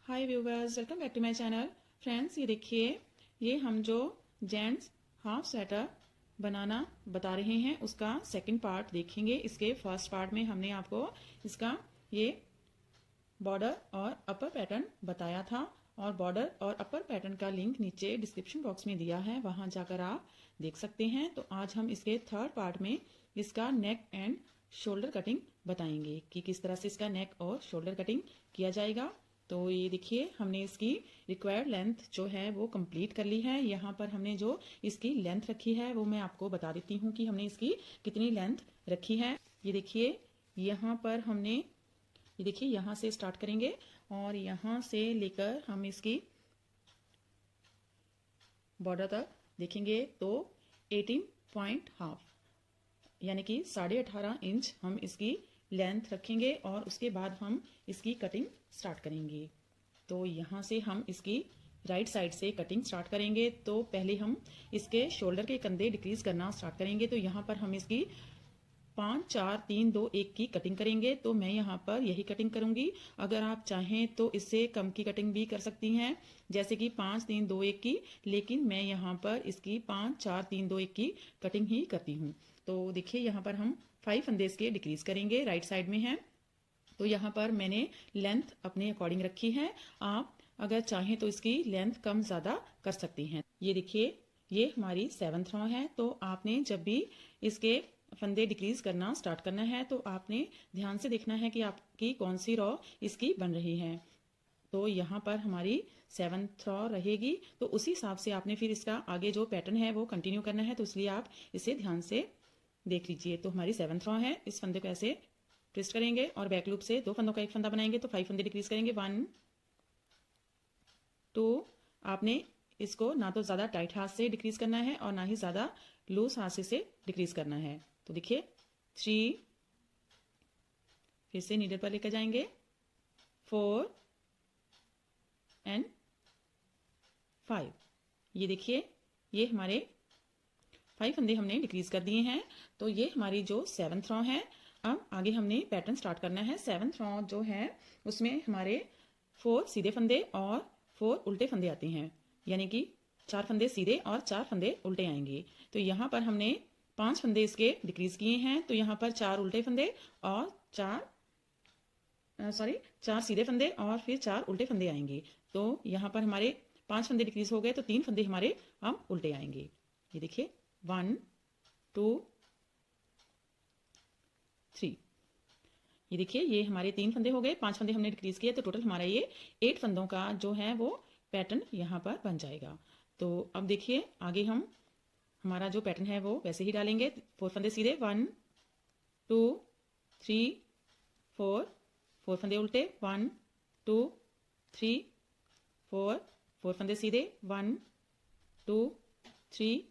Hi viewers, welcome back to my channel. Friends, ये देखिए, ये हम जो जेंट्स हाफ स्वेटर बनाना बता रहे हैं उसका सेकंड पार्ट देखेंगे। इसके फर्स्ट पार्ट में हमने आपको इसका ये बॉर्डर और अपर पैटर्न बताया था और बॉर्डर और अपर पैटर्न का लिंक नीचे डिस्क्रिप्शन बॉक्स में दिया है, वहां जाकर आप देख सकते हैं। तो आज हम इसके थर्ड पार्ट में इसका नेक एंड शोल्डर कटिंग बताएंगे कि किस तरह से इसका नेक और शोल्डर कटिंग किया जाएगा। तो ये देखिए, हमने इसकी रिक्वायर्ड लेंथ जो है वो कंप्लीट कर ली है। यहाँ पर हमने जो इसकी लेंथ रखी है वो मैं आपको बता देती हूँ कि हमने इसकी कितनी लेंथ रखी है। ये देखिए, यहाँ पर हमने ये देखिए यहाँ से स्टार्ट करेंगे और यहाँ से लेकर हम इसकी बॉर्डर तक देखेंगे तो 18.5 यानी कि 18.5 इंच हम इसकी लेंथ रखेंगे और उसके बाद हम इसकी कटिंग स्टार्ट करेंगे। तो यहाँ से हम इसकी राइट साइड से कटिंग स्टार्ट करेंगे। तो पहले हम इसके शोल्डर के कंधे डिक्रीज करना स्टार्ट करेंगे। तो यहाँ पर हम इसकी 5 4 3 2 1 की कटिंग करेंगे। तो मैं यहाँ पर यही कटिंग करूंगी। अगर आप चाहें तो इससे कम की कटिंग भी कर सकती हैं, जैसे कि 5 3 2 1 की, लेकिन मैं यहाँ पर इसकी 5 4 3 2 1 की कटिंग ही करती हूँ। तो देखिए, यहाँ पर हम 5 फंदे इसके डिक्रीज करेंगे, राइट साइड में है। तो यहाँ पर मैंने लेंथ अपने अकॉर्डिंग रखी है। आप अगर चाहें तो इसकी लेंथ कम ज्यादा कर सकती हैं। ये देखिए, ये हमारी 7th रॉ है। तो आपने जब भी इसके फंदे डिक्रीज करना स्टार्ट करना है तो आपने ध्यान से देखना है कि आपकी कौन सी रॉ इसकी बन रही है। तो यहाँ पर हमारी 7th रॉ रहेगी। तो उसी हिसाब से आपने फिर इसका आगे जो पैटर्न है वो कंटिन्यू करना है। तो इसलिए आप इसे ध्यान से देख लीजिए। तो हमारी 7th रॉ है। इस फंदे को ऐसे ट्विस्ट करेंगे और बैक लूप से 2 फंदों का एक फंदा बनाएंगे। तो 5 फंदे डिक्रीज करेंगे, 1 2। आपने इसको ना तो ज्यादा टाइट हाथ से डिक्रीज करना है और ना ही ज्यादा लूज हाथ से डिक्रीज करना है। तो देखिए, 3, फिर से नीडल पर लेकर जाएंगे, 4 एंड 5। ये देखिए, ये हमारे 5 फंदे हमने डिक्रीज कर दिए हैं। तो ये हमारी जो 7th रॉ है। अब आगे हमने पैटर्न स्टार्ट करना है। 7th रॉ जो है उसमें हमारे 4 सीधे फंदे और 4 उल्टे फंदे आते हैं, यानी कि 4 फंदे सीधे और 4 फंदे उल्टे आएंगे। तो यहाँ पर हमने 5 फंदे इसके डिक्रीज किए हैं। तो यहाँ पर 4 उल्टे फंदे और 4 सीधे फंदे और फिर 4 उल्टे फंदे आएंगे। तो यहाँ पर हमारे 5 फंदे डिक्रीज हो गए, तो 3 फंदे हमारे अब उल्टे आएंगे। ये देखिए, 1 2 3। ये देखिए, ये हमारे 3 फंदे हो गए, 5 फंदे हमने डिक्रीज किए। तो टोटल हमारा ये 8 फंदों का जो है वो पैटर्न यहाँ पर बन जाएगा। तो अब देखिए, आगे हम हमारा जो पैटर्न है वो वैसे ही डालेंगे। 4 फंदे सीधे, 1 2 3 4, 4 फंदे उल्टे, 1 2 3 4, 4 फंदे सीधे, 1 2 3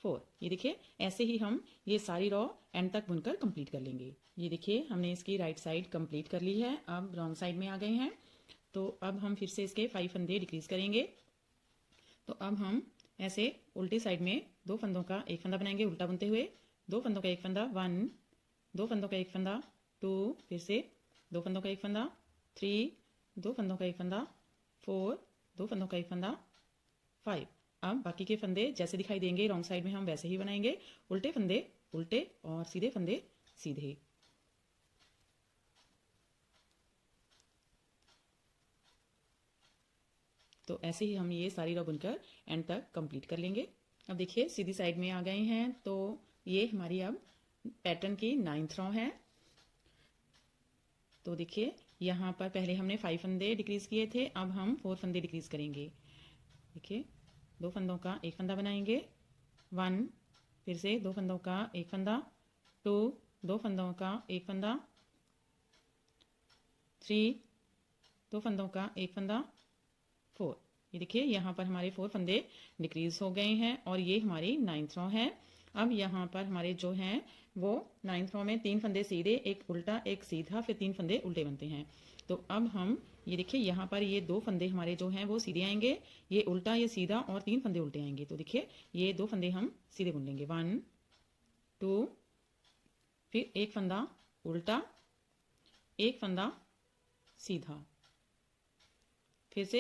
4। ये देखिए, ऐसे ही हम ये सारी रॉ एंड तक बुनकर कंप्लीट कर लेंगे। ये देखिए, हमने इसकी राइट साइड कंप्लीट कर ली है। अब रॉन्ग साइड में आ गए हैं। तो अब हम फिर से इसके 5 फंदे डिक्रीज करेंगे। तो अब हम ऐसे उल्टी साइड में 2 फंदों का एक फंदा बनाएंगे, उल्टा बुनते हुए। 2 फंदों का एक फंदा, 1 2 फंदों का एक फंदा, 2 फिर से 2 फंदों का एक फंदा, 3 2 फंदों का एक फंदा, 4 2 फंदों का एक फंदा, 5। अब बाकी के फंदे जैसे दिखाई देंगे रॉन्ग साइड में हम वैसे ही बनाएंगे। उल्टे फंदे उल्टे और सीधे फंदे सीधे। तो ऐसे ही हम ये सारी रॉ बुनकर एंड तक कंप्लीट कर लेंगे। अब देखिए, सीधी साइड में आ गए हैं। तो ये हमारी अब पैटर्न की 9th रॉ है। तो देखिए, यहाँ पर पहले हमने 5 फंदे डिक्रीज किए थे, अब हम 4 फंदे डिक्रीज करेंगे। देखिए, 2 फंदों का एक फंदा बनाएंगे, 1 फिर से 2 फंदों का एक फंदा, 2 2 फंदों का एक फंदा, 3 2 फंदों का एक फंदा, 4। ये देखिए, यहाँ पर हमारे 4 फंदे डिक्रीज हो गए हैं और ये हमारी 9th रॉ है। अब यहाँ पर हमारे जो हैं वो 9th रॉ में 3 फंदे सीधे, एक उल्टा एक सीधा, फिर 3 फंदे उल्टे बनते हैं। तो अब हम ये देखिए, यहाँ पर ये 2 फंदे हमारे जो हैं वो सीधे आएंगे, ये उल्टा ये सीधा और 3 फंदे उल्टे आएंगे। तो देखिए, ये 2 फंदे हम सीधे बुन लेंगे, 1 2, फिर एक फंदा उल्टा, एक फंदा सीधा, फिर से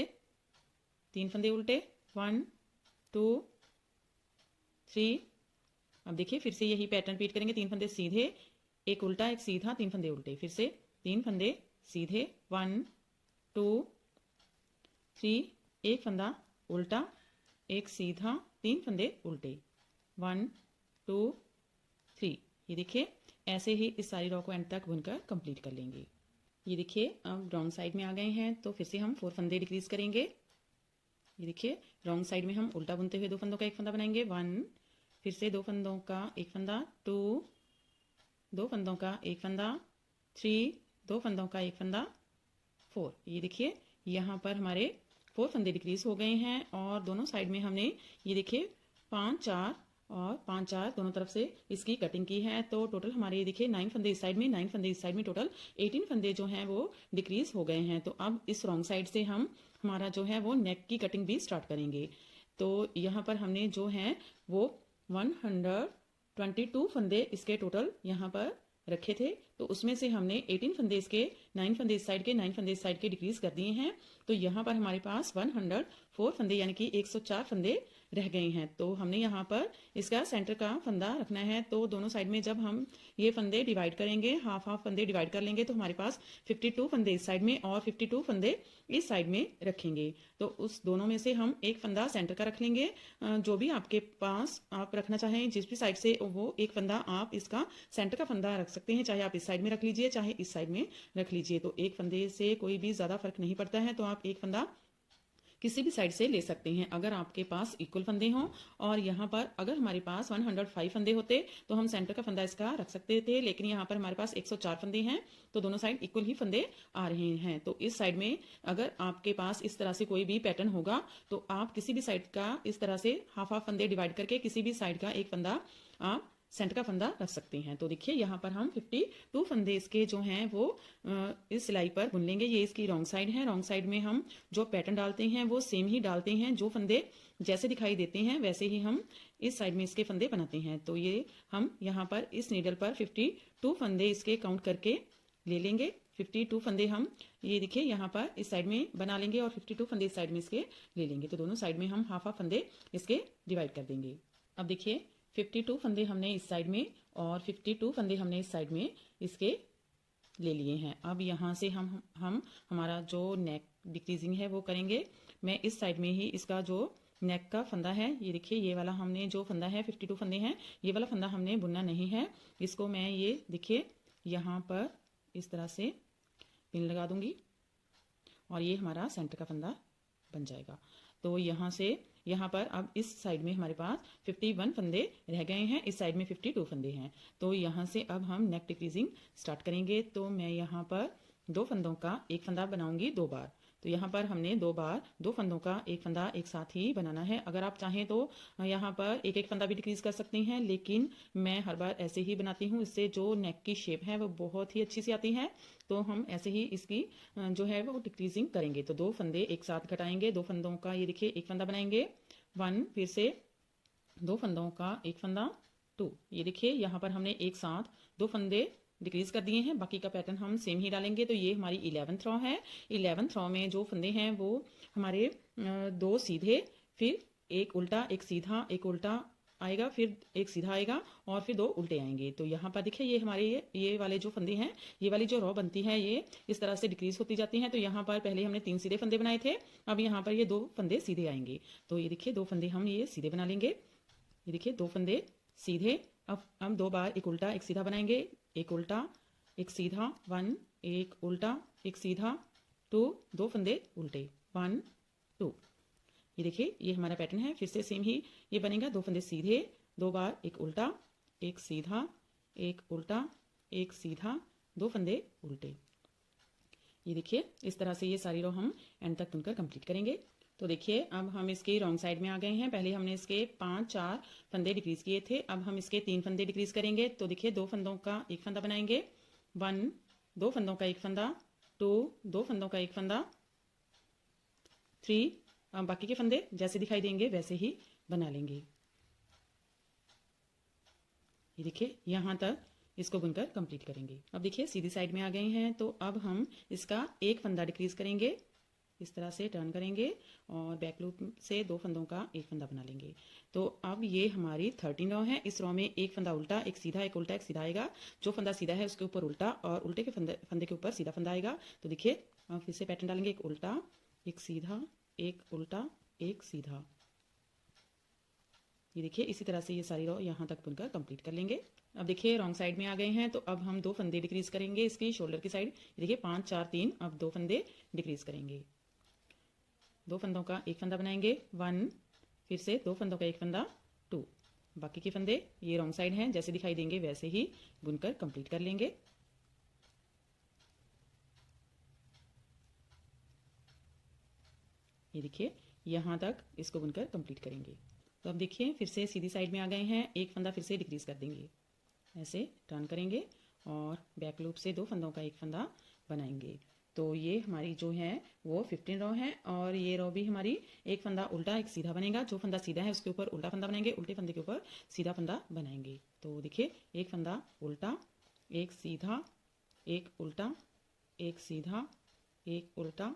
3 फंदे उल्टे, 1 2 3। अब देखिए फिर से यही पैटर्न रिपीट करेंगे। 3 फंदे सीधे, एक उल्टा एक सीधा, 3 फंदे उल्टे। फिर से 3 फंदे सीधे, 1 2 3, एक फंदा उल्टा एक सीधा, 3 फंदे उल्टे, 1 2 3। ये देखिए ऐसे ही इस सारी रो को एंड तक बुनकर कंप्लीट कर लेंगे। ये देखिए अब रॉन्ग साइड में आ गए हैं, तो फिर से हम 4 फंदे डिक्रीज करेंगे। ये देखिए रॉन्ग साइड में हम उल्टा बुनते हुए 2 फंदों का एक फंदा बनाएंगे, 1, फिर से 2 फंदों का एक फंदा, 2, 2 फंदों का एक फंदा, 3, 2 फंदों का एक फंदा, 4। ये देखिए यहाँ पर हमारे 4 फंदे डिक्रीज हो गए हैं और दोनों साइड में हमने ये देखिए 5 4 और 5 4 दोनों तरफ से इसकी कटिंग की है। तो टोटल हमारे ये देखिए 9 फंदे इस साइड में, 9 फंदे इस साइड में, टोटल 18 फंदे जो हैं वो डिक्रीज हो गए हैं। तो अब इस रॉन्ग साइड से हम हमारा जो है वो नेक की कटिंग भी स्टार्ट करेंगे। तो यहाँ पर हमने जो है वो 122 फंदे इसके टोटल यहाँ पर रखे थे, तो उसमें से हमने 18 फंदे इसके, 9 फंदे इस साइड के, 9 फंदे इस साइड के डिक्रीज कर दिए हैं। तो यहाँ पर हमारे पास 104 फंदे यानी कि 104 फंदे रह गए हैं। तो हमने यहाँ पर इसका सेंटर का फंदा रखना है। तो दोनों साइड में जब हम ये फंदे डिवाइड करेंगे, हाफ हाफ फंदे डिवाइड कर लेंगे, तो हमारे पास 52 फंदे इस साइड में और 52 फंदे इस साइड में रखेंगे। तो उस दोनों में से हम एक फंदा सेंटर का रख लेंगे। जो भी आपके पास आप रखना चाहें जिस भी साइड से, वो एक फंदा आप इसका सेंटर का फंदा रख सकते हैं। चाहे आप इस साइड में रख लीजिए, चाहे इस साइड में रख लीजिए। तो एक फंदे से कोई भी ज्यादा फर्क नहीं पड़ता है, तो आप एक फंदा किसी भी साइड से ले सकते हैं अगर आपके पास इक्वल फंदे हों। और यहाँ पर अगर हमारे पास 105 फंदे होते तो हम सेंटर का फंदा इसका रख सकते थे, लेकिन यहाँ पर हमारे पास 104 फंदे हैं, तो दोनों साइड इक्वल ही फंदे आ रहे हैं। तो इस साइड में अगर आपके पास इस तरह से कोई भी पैटर्न होगा तो आप किसी भी साइड का इस तरह से हाफ हाफ फंदे डिवाइड करके किसी भी साइड का एक फंदा आप सेंटर का फंदा रख सकते हैं। तो देखिए यहाँ पर हम 52 फंदे इसके जो हैं वो इस सिलाई पर बुन लेंगे। ये इसकी रॉन्ग साइड है। रॉन्ग साइड में हम जो पैटर्न डालते हैं वो सेम ही डालते हैं, जो फंदे जैसे दिखाई देते हैं वैसे ही हम इस साइड में इसके फंदे बनाते हैं। तो ये हम यहाँ पर इस नीडल पर 52 फंदे इसके काउंट करके ले लेंगे। 52 फंदे हम ये देखिए यहाँ पर इस साइड में बना लेंगे और 52 फंदे इस साइड में इसके ले लेंगे। तो दोनों साइड में हम हाफ हाफ फंदे इसके डिवाइड कर देंगे। अब देखिए 52 फंदे हमने इस साइड में और 52 फंदे हमने इस साइड में इसके ले लिए हैं। अब यहाँ से हम हमारा जो नेक डिक्रीजिंग है वो करेंगे। मैं इस साइड में ही इसका जो नेक का फंदा है, ये देखिए ये वाला हमने जो फंदा है 52 फंदे हैं, ये वाला फंदा हमने बुनना नहीं है। इसको मैं ये देखिए यहाँ पर इस तरह से पिन लगा दूंगी और ये हमारा सेंटर का फंदा बन जाएगा। तो यहाँ से यहाँ पर अब इस साइड में हमारे पास 51 फंदे रह गए हैं, इस साइड में 52 फंदे हैं। तो यहाँ से अब हम नेक डिक्रीजिंग स्टार्ट करेंगे। तो मैं यहाँ पर 2 फंदों का एक फंदा बनाऊंगी 2 बार। तो यहाँ पर हमने 2 बार 2 फंदों का एक फंदा एक साथ ही बनाना है। अगर आप चाहें तो यहाँ पर एक एक फंदा भी डिक्रीज कर सकते हैं, लेकिन मैं हर बार ऐसे ही बनाती हूँ। इससे जो नेक की शेप है वो बहुत ही अच्छी सी आती है। तो हम ऐसे ही इसकी जो है वो डिक्रीजिंग करेंगे। तो 2 फंदे एक साथ घटाएंगे, 2 फंदों का ये देखिए एक फंदा बनाएंगे, 1, फिर से 2 फंदों का एक फंदा, 2। ये देखिए यहाँ पर हमने एक साथ 2 फंदे डिक्रीज कर दिए हैं। बाकी का पैटर्न हम सेम ही डालेंगे। तो ये हमारी 11th रो है। 11th रो में जो फंदे हैं वो हमारे 2 सीधे, फिर एक उल्टा एक सीधा, एक उल्टा आएगा, फिर एक सीधा आएगा और फिर 2 उल्टे आएंगे। तो यहाँ पर देखिए ये हमारे ये वाले जो फंदे हैं, ये वाली जो रो बनती है ये इस तरह से डिक्रीज होती जाती हैं। तो यहाँ पर पहले हमने 3 सीधे फंदे बनाए थे, अब यहाँ पर ये 2 फंदे सीधे आएंगे। तो ये देखिए 2 फंदे हम ये सीधे बना लेंगे। ये देखिए 2 फंदे सीधे। अब हम 2 बार एक उल्टा एक सीधा बनाएंगे, एक उल्टा एक सीधा, 1, एक उल्टा एक सीधा, 2, 2 फंदे उल्टे, 1 2। ये देखिए ये हमारा पैटर्न है। फिर से सेम ही ये बनेगा, 2 फंदे सीधे, 2 बार एक उल्टा एक सीधा, एक उल्टा एक सीधा, 2 फंदे उल्टे। ये देखिए इस तरह से ये सारी रो हम एंड तक बुनकर कंप्लीट करेंगे। तो देखिए अब हम इसके रॉन्ग साइड में आ गए हैं। पहले हमने इसके 5 4 फंदे डिक्रीज किए थे, अब हम इसके 3 फंदे डिक्रीज करेंगे। तो देखिए 2 फंदों का एक फंदा बनाएंगे, 1, 2 फंदों का एक फंदा, 2, 2 फंदों का एक फंदा, 3। बाकी के फंदे जैसे दिखाई देंगे वैसे ही बना लेंगे। ये देखिए यहाँ तक इसको बुनकर कंप्लीट करेंगे। अब देखिए सीधी साइड में आ गए हैं। तो अब हम इसका एक फंदा डिक्रीज करेंगे, इस तरह से टर्न करेंगे और बैक लूप से 2 फंदों का एक फंदा बना लेंगे। तो अब ये हमारी 13 रो है। इस रो में एक फंदा उल्टा, एक सीधा, एक उल्टा, एक सीधा आएगा। जो फंदा सीधा है उसके ऊपर उल्टा और उल्टे के फंदे के ऊपर सीधा फंदा आएगा। तो देखिए हम फिर से पैटर्न डालेंगे, एक उल्टा, एक सीधा, एक उल्टा, एक सीधा। ये देखिए इसी तरह से ये सारी रो यहाँ तक बुनकर कंप्लीट कर लेंगे। अब देखिए रॉन्ग साइड में आ गए हैं, तो अब हम 2 फंदे डिक्रीज करेंगे इसकी शोल्डर की साइड। देखिए 5 4 3, अब 2 फंदे डिक्रीज करेंगे। 2 फंदों का एक फंदा बनाएंगे 1, फिर से 2 फंदों का एक फंदा 2। बाकी के फंदे ये रॉन्ग साइड हैं, जैसे दिखाई देंगे वैसे ही बुनकर कंप्लीट कर लेंगे। ये देखिए यहाँ तक इसको बुनकर कंप्लीट करेंगे। तो अब देखिए फिर से सीधी साइड में आ गए हैं, एक फंदा फिर से डिक्रीज कर देंगे। ऐसे टर्न करेंगे और बैक लूप से 2 फंदों का एक फंदा बनाएंगे। तो ये हमारी जो है वो 15 रो है और ये रो भी हमारी एक फंदा उल्टा, एक सीधा बनेगा। जो फंदा सीधा है उसके ऊपर उल्टा फंदा बनाएंगे, उल्टे फंदे के ऊपर सीधा फंदा बनाएंगे। तो देखिए एक फंदा उल्टा, एक सीधा, एक उल्टा, एक सीधा, एक उल्टा,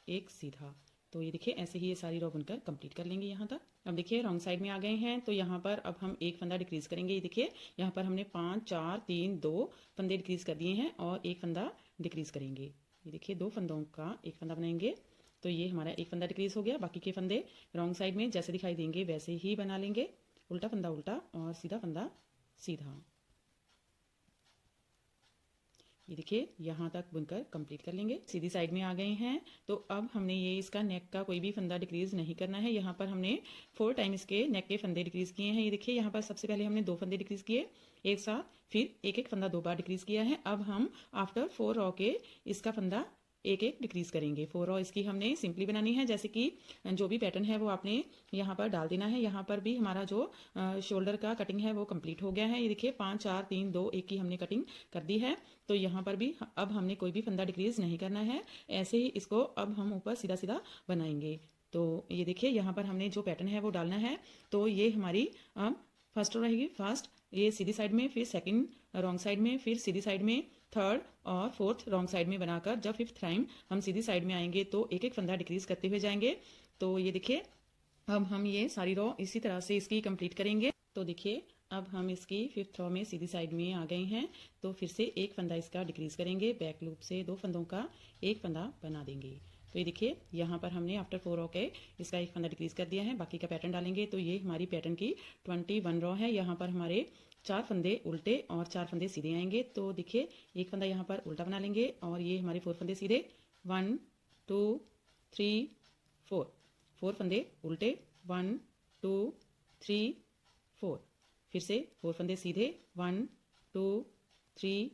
एक सीधा। तो ये देखिए ऐसे ही ये सारी रो बनकर कंप्लीट कर लेंगे यहाँ तक। अब देखिए रॉन्ग साइड में आ गए हैं, तो यहाँ पर अब हम एक फंदा डिक्रीज करेंगे। ये देखिए यहाँ पर हमने 5 4 3 2 फंदे डिक्रीज कर दिए हैं और एक फंदा डिक्रीज करेंगे। ये देखिए 2 फंदों का एक फंदा बनाएंगे। तो ये हमारा एक फंदा डिक्रीज हो गया। बाकी के फंदे रॉन्ग साइड में जैसे दिखाई देंगे वैसे ही बना लेंगे। उल्टा फंदा उल्टा और सीधा फंदा सीधा। ये देखिए यहाँ तक बुनकर कंप्लीट कर लेंगे। सीधी साइड में आ गए हैं, तो अब हमने ये इसका नेक का कोई भी फंदा डिक्रीज नहीं करना है। यहाँ पर हमने 4 टाइम इसके नेक के फंदे डिक्रीज किए हैं। ये देखिए यहाँ पर सबसे पहले हमने 2 फंदे डिक्रीज किए एक साथ, फिर एक एक फंदा 2 बार डिक्रीज किया है। अब हम आफ्टर 4 रो के इसका फंदा एक एक डिक्रीज करेंगे। 4 रो इसकी हमने सिंपली बनानी है, जैसे कि जो भी पैटर्न है वो आपने यहाँ पर डाल देना है। यहाँ पर भी हमारा जो शोल्डर का कटिंग है वो कंप्लीट हो गया है। ये देखिए 5 4 3 2 1 की हमने कटिंग कर दी है। तो यहाँ पर भी अब हमने कोई भी फंदा डिक्रीज नहीं करना है। ऐसे ही इसको अब हम ऊपर सीधा सीधा बनाएंगे। तो ये देखिए यहाँ पर हमने जो पैटर्न है वो डालना है। तो ये हमारी अब फर्स्ट रो रहेगी, फर्स्ट ये सीधी साइड में, फिर सेकंड रॉन्ग साइड में, फिर सीधी साइड में, थर्ड और फोर्थ रॉन्ग साइड में बनाकर जब 5th टाइम हम सीधी साइड में आएंगे तो एक एक फंदा डिक्रीज करते हुए जाएंगे। तो ये देखिए अब हम ये सारी रो इसी तरह से इसकी कंप्लीट करेंगे। तो देखिए अब हम इसकी 5th रो में सीधी साइड में आ गए हैं, तो फिर से एक फंदा इसका डिक्रीज करेंगे। बैक लूप से 2 फंदों का एक फंदा बना देंगे। तो ये देखिए यहाँ पर हमने आफ्टर 4 रो के इसका एक फंदा डिक्रीज कर दिया है। बाकी का पैटर्न डालेंगे। तो ये हमारी पैटर्न की 21 रो है। यहाँ पर हमारे 4 फंदे उल्टे और 4 फंदे सीधे आएंगे। तो देखिए एक फंदा यहाँ पर उल्टा बना लेंगे और ये हमारे 4 फंदे सीधे, 1 2 3 4, 4 फंदे उल्टे, 1 2 3 4, फिर से 4 फंदे सीधे, 1 2 3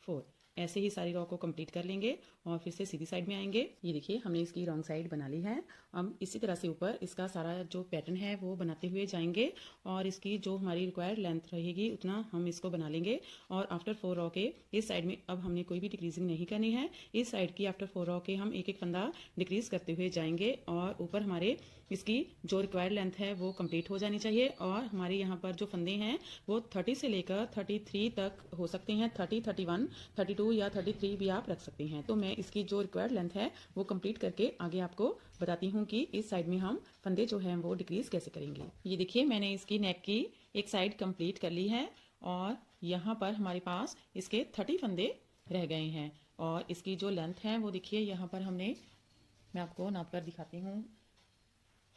4। ऐसे ही सारी रो को कंप्लीट कर लेंगे और फिर से सीधी साइड में आएंगे। ये देखिए हमने इसकी रॉन्ग साइड बना ली है। अब इसी तरह से ऊपर इसका सारा जो पैटर्न है वो बनाते हुए जाएंगे और इसकी जो हमारी रिक्वायर्ड लेंथ रहेगी उतना हम इसको बना लेंगे। और आफ्टर 4 रो के इस साइड में अब हमने कोई भी डिक्रीजिंग नहीं करनी है। इस साइड की आफ्टर 4 रो के हम एक एक फंदा डिक्रीज करते हुए जाएंगे और ऊपर हमारे इसकी जो रिक्वायर्ड लेंथ है वो कंप्लीट हो जानी चाहिए। और हमारे यहाँ पर जो फंदे हैं वो 30 से लेकर 33 तक हो सकते हैं। 30 31 32 या 33 भी आप रख सकते हैं। तो मैं इसकी जो रिक्वायर्ड लेंथ है वो कंप्लीट करके आगे आपको बताती हूँ कि इस साइड में हम फंदे जो हैं वो डिक्रीज कैसे करेंगे। ये देखिए मैंने इसकी नेक की एक साइड कंप्लीट कर ली है और यहाँ पर हमारे पास इसके 30 फंदे रह गए हैं। और इसकी जो लेंथ है वो देखिए यहाँ पर हमने, मैं आपको नाप कर दिखाती हूँ,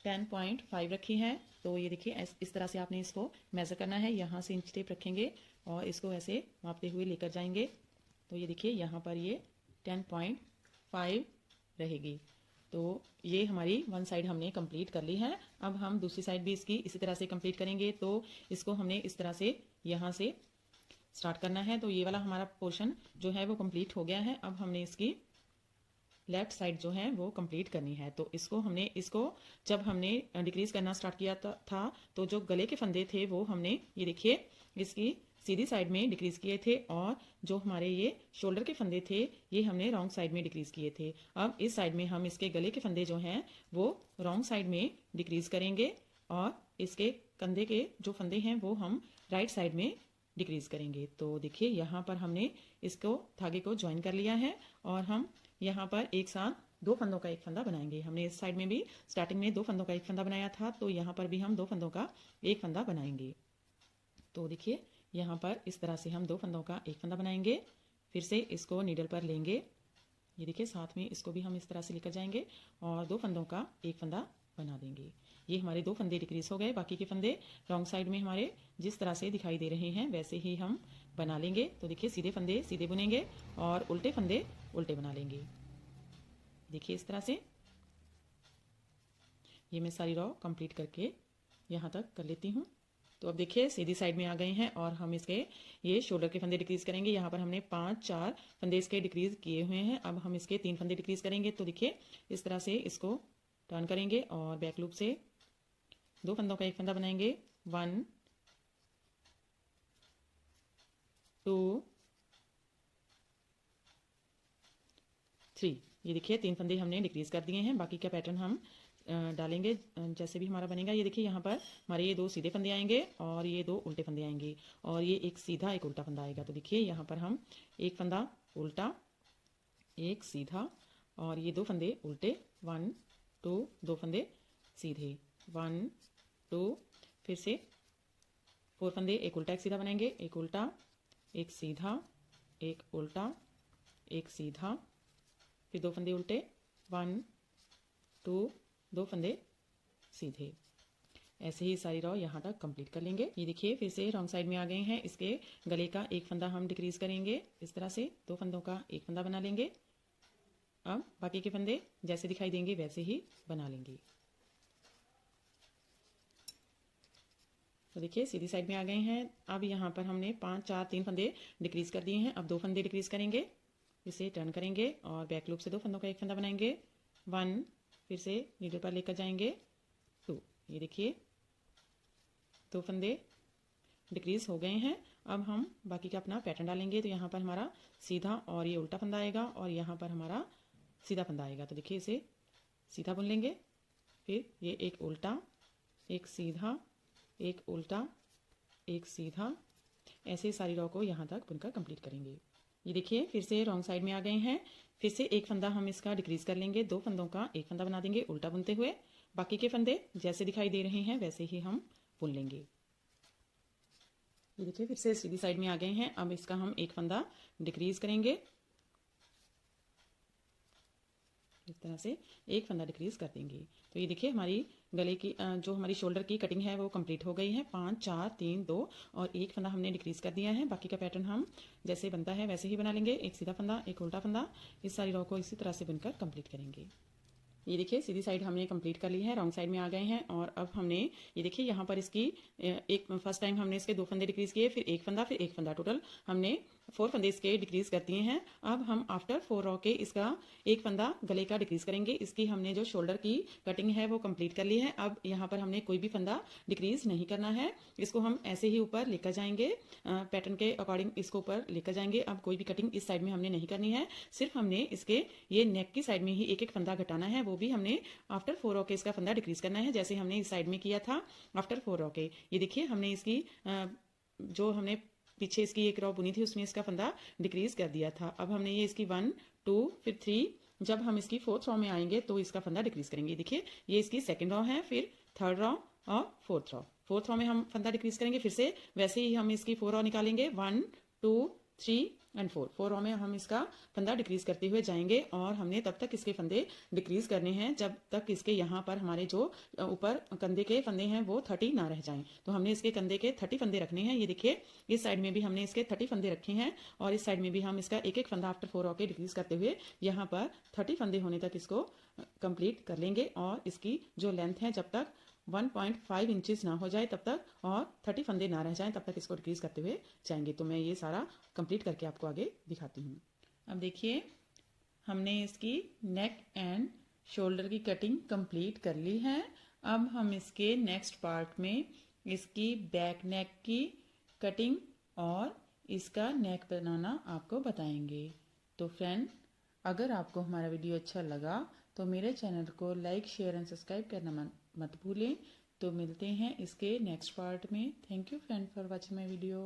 10.5 रखी है। तो ये देखिए इस तरह से आपने इसको मेज़र करना है। यहाँ से इंच टेप रखेंगे और इसको ऐसे मापते हुए लेकर जाएंगे। तो ये देखिए यहाँ पर ये 10.5 रहेगी। तो ये हमारी वन साइड हमने कंप्लीट कर ली है। अब हम दूसरी साइड भी इसकी इसी तरह से कंप्लीट करेंगे। तो इसको हमने इस तरह से यहाँ से स्टार्ट करना है। तो ये वाला हमारा पोर्शन जो है वो कंप्लीट हो गया है। अब हमने इसकी लेफ्ट साइड जो है वो कंप्लीट करनी है। तो इसको जब हमने डिक्रीज करना स्टार्ट किया था तो जो गले के फंदे थे वो हमने ये देखिए इसकी सीधी साइड में डिक्रीज किए थे और जो हमारे ये शोल्डर के फंदे थे ये हमने रॉन्ग साइड में डिक्रीज किए थे। अब इस साइड में हम इसके गले के फंदे जो हैं वो रॉन्ग साइड में डिक्रीज करेंगे और इसके कंधे के जो फंदे हैं वो हम राइट साइड में डिक्रीज करेंगे। तो देखिए यहाँ पर हमने इसको धागे को ज्वाइन कर लिया है और हम यहाँ पर एक साथ 2 फंदों का एक फंदा बनाएंगे। हमने इस साइड में भी स्टार्टिंग में 2 फंदों का एक फंदा बनाया था, तो यहाँ पर भी हम 2 फंदों का एक फंदा बनाएंगे। तो देखिए यहाँ पर इस तरह से हम 2 फंदों का एक फंदा बनाएंगे। फिर से इसको नीडल पर लेंगे, ये देखिए साथ में इसको भी हम इस तरह से लेकर जाएंगे और 2 फंदों का एक फंदा बना देंगे। ये हमारे 2 फंदे डिक्रीज हो गए। बाकी के फंदे रॉन्ग साइड में हमारे जिस तरह से दिखाई दे रहे हैं वैसे ही हम बना लेंगे। तो देखिए सीधे फंदे सीधे बुनेंगे और उल्टे फंदे उल्टे बना लेंगे। देखिए इस तरह से ये मैं सारी रॉ कंप्लीट करके यहाँ तक कर लेती हूँ। तो अब देखिए सीधी साइड में आ गए हैं और हम इसके ये शोल्डर के फंदे डिक्रीज करेंगे। यहाँ पर हमने 5-4 फंदे इसके डिक्रीज किए हुए हैं। अब हम इसके 3 फंदे डिक्रीज करेंगे। तो देखिए इस तरह से इसको टर्न करेंगे और बैक लूप से 2 फंदों का एक फंदा बनाएंगे। 1 2 3। ये देखिए 3 फंदे हमने डिक्रीज कर दिए हैं। बाकी का पैटर्न हम डालेंगे जैसे भी हमारा बनेगा। ये देखिए यहाँ पर हमारे ये 2 सीधे फंदे आएंगे और ये 2 उल्टे फंदे आएंगे और ये एक सीधा एक उल्टा फंदा आएगा। तो देखिए यहाँ पर हम एक फंदा उल्टा एक सीधा और ये 2 फंदे उल्टे 1 2 2 फंदे सीधे 1 2 फिर से 4 फंदे एक उल्टा एक सीधा बनाएंगे। एक उल्टा एक सीधा एक उल्टा एक सीधा फिर 2 फंदे उल्टे 1 2 2 फंदे सीधे। ऐसे ही सारी रॉ यहाँ तक कंप्लीट कर लेंगे। ये देखिए फिर से रॉन्ग साइड में आ गए हैं। इसके गले का एक फंदा हम डिक्रीज करेंगे। इस तरह से 2 फंदों का एक फंदा बना लेंगे। अब बाकी के फंदे जैसे दिखाई देंगे वैसे ही बना लेंगे। तो देखिए सीधी साइड में आ गए हैं। अब यहाँ पर हमने 5 4 3 फंदे डिक्रीज कर दिए हैं। अब 2 फंदे डिक्रीज करेंगे। इसे टर्न करेंगे और बैक लूप से 2 फंदों का एक फंदा बनाएंगे। 1 फिर से नीडल पर लेकर जाएंगे 2। ये देखिए 2 फंदे डिक्रीज हो गए हैं। अब हम बाकी का अपना पैटर्न डालेंगे। तो यहाँ पर हमारा सीधा और ये उल्टा फंदा आएगा और यहाँ पर हमारा सीधा फंदा आएगा। तो देखिए इसे सीधा बुन लेंगे। फिर ये एक उल्टा एक सीधा एक उल्टा एक सीधा, ऐसे सारी रॉ को यहाँ तक बुनकर कंप्लीट करेंगे। ये देखिए फिर से रॉन्ग साइड में आ गए हैं। फिर से एक फंदा हम इसका डिक्रीज कर लेंगे। 2 फंदों का एक फंदा बना देंगे उल्टा बुनते हुए। बाकी के फंदे जैसे दिखाई दे रहे हैं वैसे ही हम बुन लेंगे। ये देखिए फिर से सीधी साइड में आ गए हैं। अब इसका हम एक फंदा डिक्रीज करेंगे। इस तरह से एक फंदा डिक्रीज कर देंगे। तो ये देखिए हमारी गले की जो हमारी शोल्डर की कटिंग है वो कंप्लीट हो गई है। 5 4 3 2 और एक फंदा हमने डिक्रीज कर दिया है। बाकी का पैटर्न हम जैसे बनता है वैसे ही बना लेंगे। एक सीधा फंदा एक उल्टा फंदा, इस सारी रॉ को इसी तरह से बुनकर कंप्लीट करेंगे। ये देखिए सीधी साइड हमने कंप्लीट कर ली है। रॉन्ग साइड में आ गए हैं और अब हमने ये देखिए यहाँ पर इसकी एक फर्स्ट टाइम हमने इसके 2 फंदे डिक्रीज किए, फिर एक फंदा, टोटल हमने 4 फंदे इसके डिक्रीज कर दिए हैं। अब हम आफ्टर 4 रॉ के इसका एक फंदा गले का डिक्रीज करेंगे। इसकी हमने जो शोल्डर की कटिंग है वो कंप्लीट कर ली है। अब यहाँ पर हमने कोई भी फंदा डिक्रीज नहीं करना है। इसको हम ऐसे ही ऊपर लेकर जाएंगे, पैटर्न के अकॉर्डिंग इसको ऊपर लेकर जाएंगे। अब कोई भी कटिंग इस साइड में हमने नहीं करनी है, सिर्फ हमने इसके ये नेक की साइड में ही एक एक फंदा घटाना है। वो भी हमने आफ्टर 4 रॉ के इसका फंदा डिक्रीज करना है, जैसे हमने इस साइड में किया था आफ्टर 4 रॉ के। ये देखिए हमने इसकी जो हमने पीछे इसकी एक रॉ बुनी थी उसमें इसका फंदा डिक्रीज कर दिया था। अब हमने ये इसकी 1 2 फिर 3, जब हम इसकी 4th रॉ में आएंगे तो इसका फंदा डिक्रीज करेंगे। देखिए ये इसकी 2nd रॉ है, फिर 3rd रॉ और 4th रॉ। 4th रॉ में हम फंदा डिक्रीज करेंगे। फिर से वैसे ही हम इसकी 4 रॉ निकालेंगे। 1 2 3 एंड 4 रॉ में हम इसका फंदा डिक्रीज करते हुए जाएंगे और हमने तब तक इसके फंदे डिक्रीज करने हैं जब तक इसके यहाँ पर हमारे जो ऊपर कंधे के फंदे हैं वो 30 ना रह जाएं। तो हमने इसके कंधे के 30 फंदे रखने हैं। ये देखिए इस साइड में भी हमने इसके 30 फंदे रखे हैं और इस साइड में भी हम इसका एक एक फंदा आफ्टर 4 रॉ के डिक्रीज करते हुए यहाँ पर 30 फंदे होने तक इसको कंप्लीट कर लेंगे। और इसकी जो लेंथ है जब तक 1.5 इंचेस ना हो जाए तब तक और 30 फंदे ना रह जाएं तब तक इसको डिक्रीज करते हुए जाएंगे। तो मैं ये सारा कंप्लीट करके आपको आगे दिखाती हूँ। अब देखिए हमने इसकी नेक एंड शोल्डर की कटिंग कंप्लीट कर ली है। अब हम इसके नेक्स्ट पार्ट में इसकी बैक नेक की कटिंग और इसका नेक बनाना आपको बताएंगे। तो फ्रेंड, अगर आपको हमारा वीडियो अच्छा लगा तो मेरे चैनल को लाइक शेयर एंड सब्सक्राइब करना मत भूलें। तो मिलते हैं इसके नेक्स्ट पार्ट में। Thank you friend for watching my video.